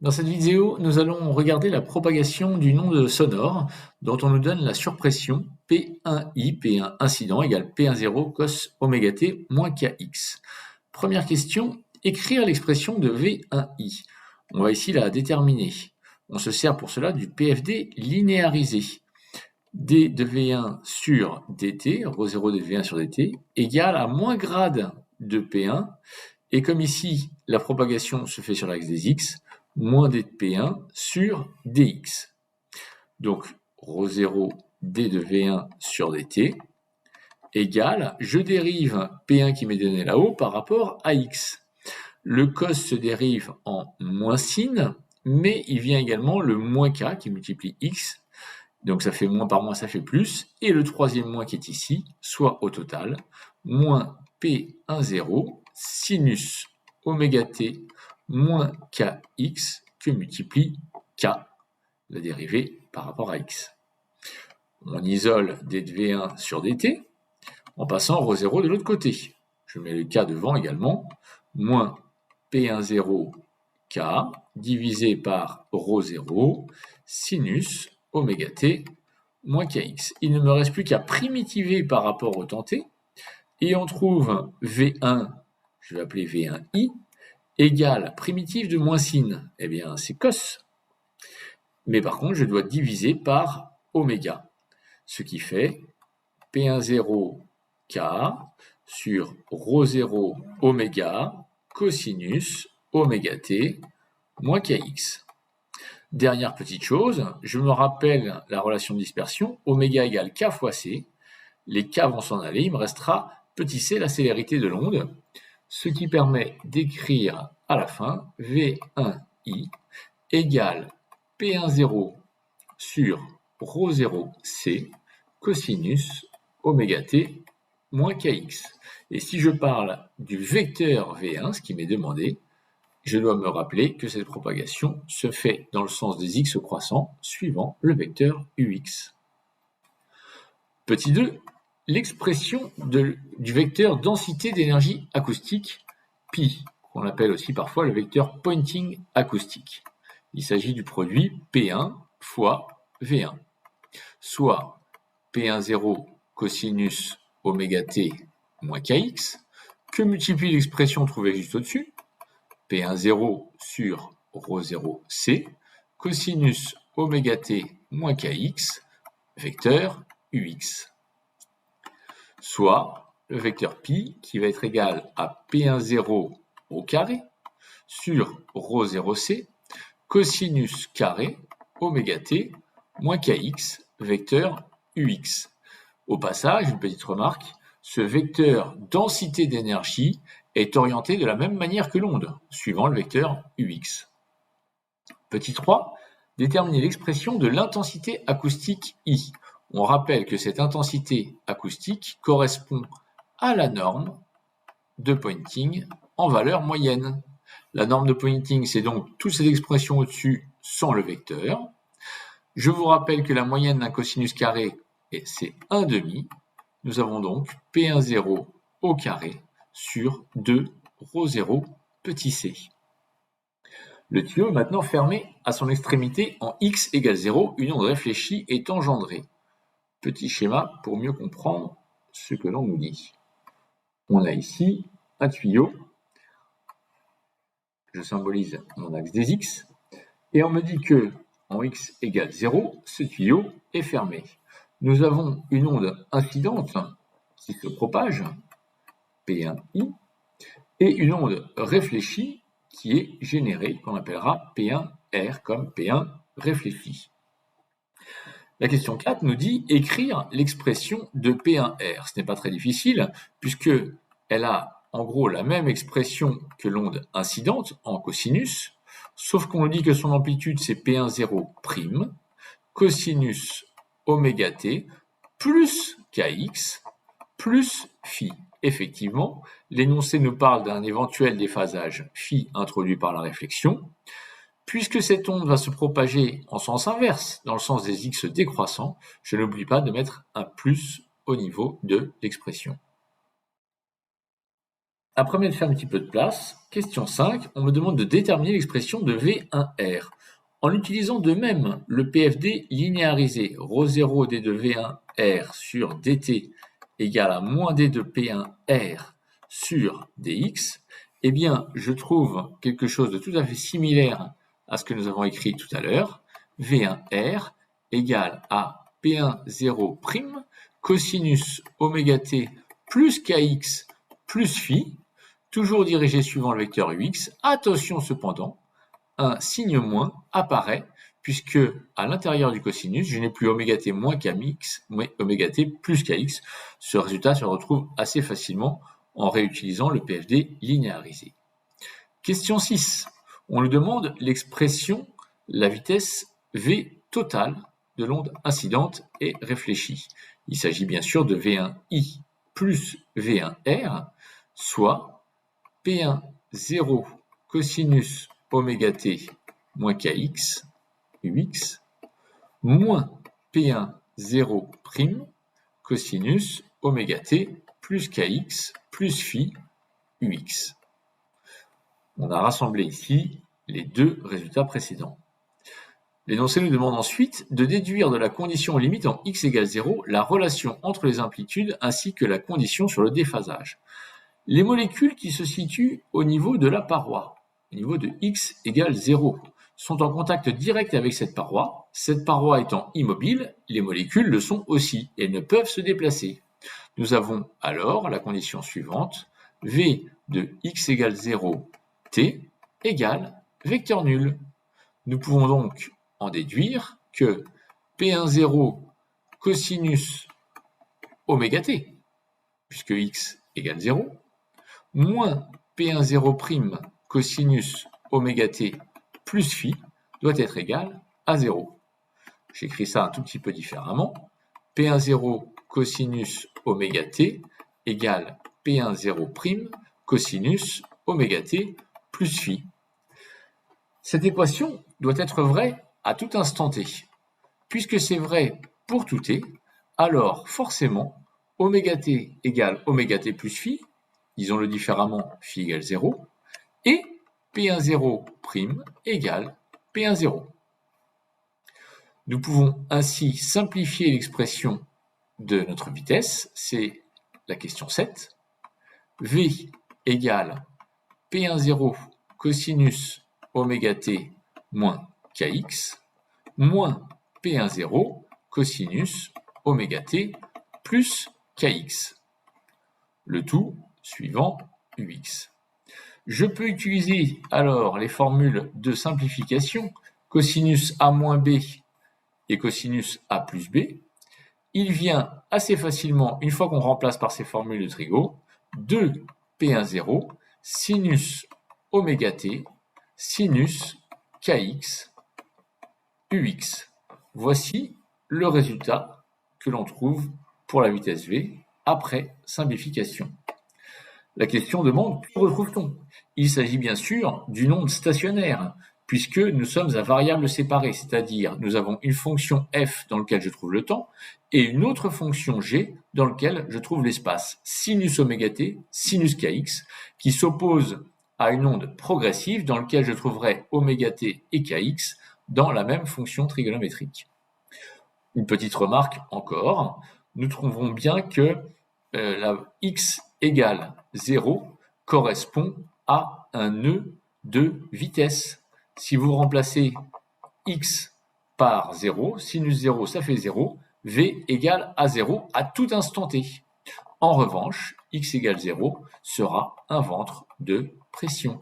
Dans cette vidéo, nous allons regarder la propagation d'une onde sonore dont on nous donne la surpression P1i, P1 incident égale P10 cos oméga t moins kx. Première question, écrire l'expression de V1i. On va ici la déterminer. On se sert pour cela du PFD linéarisé. D de V1 sur dt, ρ0 de V1 sur dt, égale à moins grade de P1. Et comme ici, la propagation se fait sur l'axe des x, moins d de P1 sur dx. Donc, ρ0 d de V1 sur dt égale, je dérive P1 qui m'est donné là-haut par rapport à x. Le cos se dérive en moins sin, mais il vient également le moins k qui multiplie x. Donc ça fait moins par moins, ça fait plus. Et le troisième moins qui est ici, soit au total, moins P10 sinus oméga t moins kx que multiplie k, la dérivée par rapport à x. On isole d de V1 sur dt en passant ρ0 de l'autre côté. Je mets le k devant également, moins P10 k divisé par ρ0 sinus oméga t moins kx. Il ne me reste plus qu'à primitiver par rapport au temps t, et on trouve V1, je vais appeler V1i, égale primitive de moins sin, eh bien c'est cos. Mais par contre, je dois diviser par oméga, ce qui fait P10 k sur ρ0 oméga cosinus oméga t moins kx. Dernière petite chose, je me rappelle la relation de dispersion, oméga égale k fois c. Les k vont s'en aller, il me restera petit c, la célérité de l'onde, ce qui permet d'écrire à la fin V1i égale P10 sur ρ0 c cosinus oméga t moins kx. Et si je parle du vecteur V1, ce qui m'est demandé, je dois me rappeler que cette propagation se fait dans le sens des x croissants suivant le vecteur ux. Petit 2, l'expression du vecteur densité d'énergie acoustique, pi, qu'on appelle aussi parfois le vecteur Poynting acoustique. Il s'agit du produit P1 fois V1, soit P10 cosinus oméga t moins kx, que multiplie l'expression trouvée juste au-dessus, P10 sur ρ0 c, cosinus oméga t moins kx, vecteur ux. Soit le vecteur pi qui va être égal à P10 au carré sur ρ0 c, cosinus carré oméga t moins kx, vecteur ux. Au passage, une petite remarque, ce vecteur densité d'énergie est orienté de la même manière que l'onde, suivant le vecteur ux. Petit 3, déterminer l'expression de l'intensité acoustique I. On rappelle que cette intensité acoustique correspond à la norme de Poynting en valeur moyenne. La norme de Poynting, c'est donc toutes ces expressions au-dessus sans le vecteur. Je vous rappelle que la moyenne d'un cosinus carré, c'est 1/2. Nous avons donc P10 au carré sur 2 ρ0 petit c. Le tuyau est maintenant fermé à son extrémité en x égale 0, une onde réfléchie est engendrée. Petit schéma pour mieux comprendre ce que l'on nous dit. On a ici un tuyau, je symbolise mon axe des x, et on me dit que en x égale 0, ce tuyau est fermé. Nous avons une onde incidente qui se propage, P1i, et une onde réfléchie qui est générée, qu'on appellera P1r comme P1 réfléchi. La question 4 nous dit écrire l'expression de P1r. Ce n'est pas très difficile, puisqu'elle a en gros la même expression que l'onde incidente en cosinus, sauf qu'on nous dit que son amplitude c'est P10', cosinus oméga t plus kx plus phi. Effectivement, l'énoncé nous parle d'un éventuel déphasage phi introduit par la réflexion. Puisque cette onde va se propager en sens inverse, dans le sens des x décroissants, je n'oublie pas de mettre un plus au niveau de l'expression. Après m'être fait un petit peu de place, question 5, on me demande de déterminer l'expression de V1R. En utilisant de même le PFD linéarisé, ρ0 d de V1R sur dt égale à moins d de P1R sur dx, eh bien, je trouve quelque chose de tout à fait similaire à ce que nous avons écrit tout à l'heure. V1R égale à P1 0' cosinus oméga t plus kx plus phi, toujours dirigé suivant le vecteur ux. Attention cependant, un signe moins apparaît puisque à l'intérieur du cosinus, je n'ai plus oméga t moins kx, mais oméga t plus kx. Ce résultat se retrouve assez facilement en réutilisant le PFD linéarisé. Question 6. On nous demande l'expression, la vitesse v totale de l'onde incidente et réfléchie. Il s'agit bien sûr de V1i plus V1r, soit P1 0 cosinus oméga t moins kx, ux, moins P1 0' cosinus oméga t plus kx plus phi ux. On a rassemblé ici les deux résultats précédents. L'énoncé nous demande ensuite de déduire de la condition limite en x égale 0 la relation entre les amplitudes ainsi que la condition sur le déphasage. Les molécules qui se situent au niveau de la paroi, au niveau de x égale 0, sont en contact direct avec cette paroi étant immobile, les molécules le sont aussi et ne peuvent se déplacer. Nous avons alors la condition suivante, v de x égale 0 t égale vecteur nul. Nous pouvons donc en déduire que P1 cosinus oméga t, puisque x égale 0, moins P1 cosinus oméga t plus phi doit être égal à 0. J'écris ça un tout petit peu différemment. P1 cosinus oméga t égale P1 cosinus oméga t plus phi. Cette équation doit être vraie à tout instant t. Puisque c'est vrai pour tout t, alors forcément, oméga t égale oméga t plus phi, disons-le différemment, phi égale 0, et P1 égale P1. Nous pouvons ainsi simplifier l'expression de notre vitesse, c'est la question 7. V égale P1 cosinus oméga t moins kx moins P1 cosinus oméga t plus kx. Le tout suivant ux. Je peux utiliser alors les formules de simplification cosinus a moins b et cosinus a plus b. Il vient assez facilement, une fois qu'on remplace par ces formules de trigo, de P1 sinus oméga t sinus kx ux. Voici le résultat que l'on trouve pour la vitesse v après simplification. La question demande, que retrouve-t-on? Il s'agit bien sûr d'une onde stationnaire, puisque nous sommes à variables séparées, c'est-à-dire nous avons une fonction f dans laquelle je trouve le temps, et une autre fonction g dans laquelle je trouve l'espace, sinus oméga t, sinus kx, qui s'oppose à une onde progressive dans laquelle je trouverai oméga t et kx dans la même fonction trigonométrique. Une petite remarque encore, nous trouverons bien que la x égale 0 correspond à un nœud de vitesse. Si vous remplacez x par 0, sinus 0 ça fait 0, v égale à 0 à tout instant t. En revanche, x égale 0 sera un ventre de pression.